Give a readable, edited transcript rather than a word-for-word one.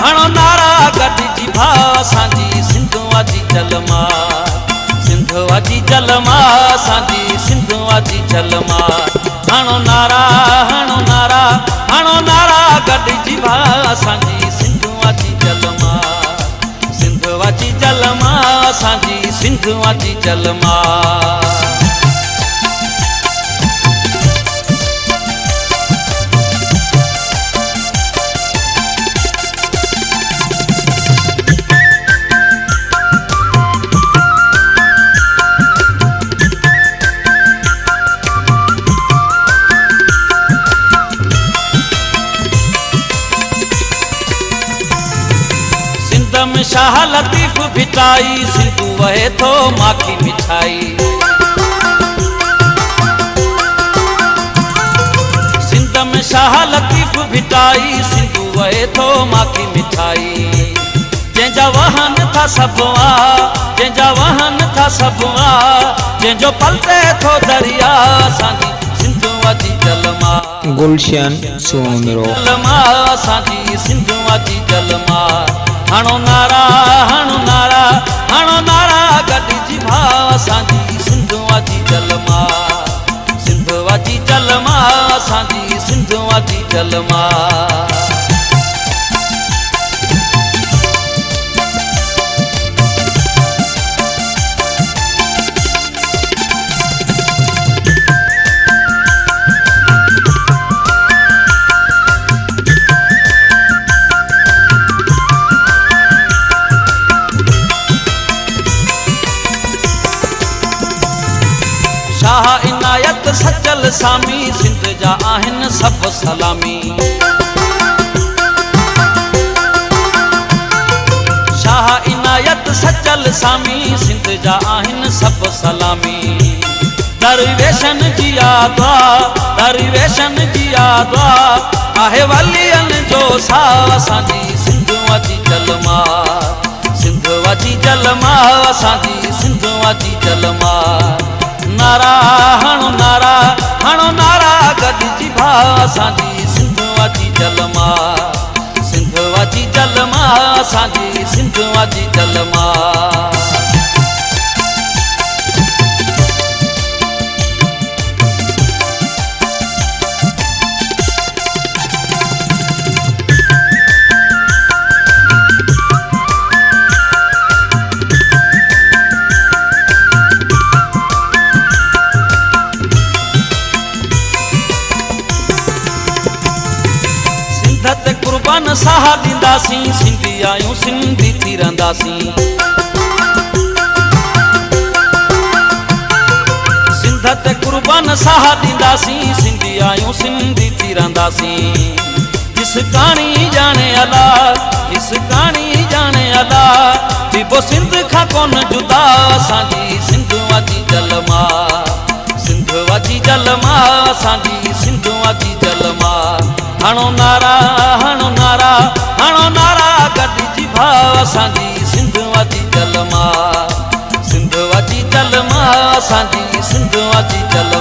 हणो नारा गॾिजी भा असांजी सिंधुआ जी जलमा सिंधुआ जी जलमा असांजी सिंधुआ जी जलमा हणो नारा गॾिजी भा असांजी सिंधुआ जी जलमा सिंधुआ जी जलमा असांजी सिंधुआ जी जलमा शाह लतीफ भिटाई सिंधु वहे थो माखी मिठाई सिंध में शाह लतीफ भिटाई सिंधु वहे थो माखी मिठाई जंहिंजा वाहन था सभुआ जंहिंजा वाहन था सभुआ जंहिंजो पलटे थो दरिया असांजी सिंधुआ जी जलमा गुलशन सोनरो जलमा असांजी सिंधुआ जी जलमा हणो नारा गॾिजी भा असांजी सिंधुआ जी जलमा सिंधुआ जी जलमा असांजी सिंधुआ जी जलमा शाह इनायत सचल सामी सिंध जा आहिनि सभु सलामी शाह इनायत सचल सामी सिंध जा आहिनि सभु सलामी दरवेशन जी यादवा आहे वलियन जो सा असांजी सिंधुआ जी जलमा सिंधुआ जी जलमा असांजी सिंधुआ जी जलमा नारा गॾिजी भा असांजी सिंधुआ जी जलमा सिंधुआ जी जलमा असांजी सिंधुआ जी जलमा कुर्बान साह ॾींदासीं सिंधी आहियूं सिंधी थी रहंदासीं सिंध ते कुर्बान साह ॾींदासीं सिंधी आहियूं सिंधी थी रहंदासीं जिस कहाणी ॼाणे अला जिस कहाणी ॼाणे अला बि सिंध खां कोन जुदा असांजी सिंधुआ जी जलमा सिंधुआ जी जलमा असांजी सिंधुआ जी जलमा हणो नारा गॾिजी भा असांजी सिंधुआ जी जलमा सिंधुआ जी जलमा असांजी सिंधुआ जी जलमा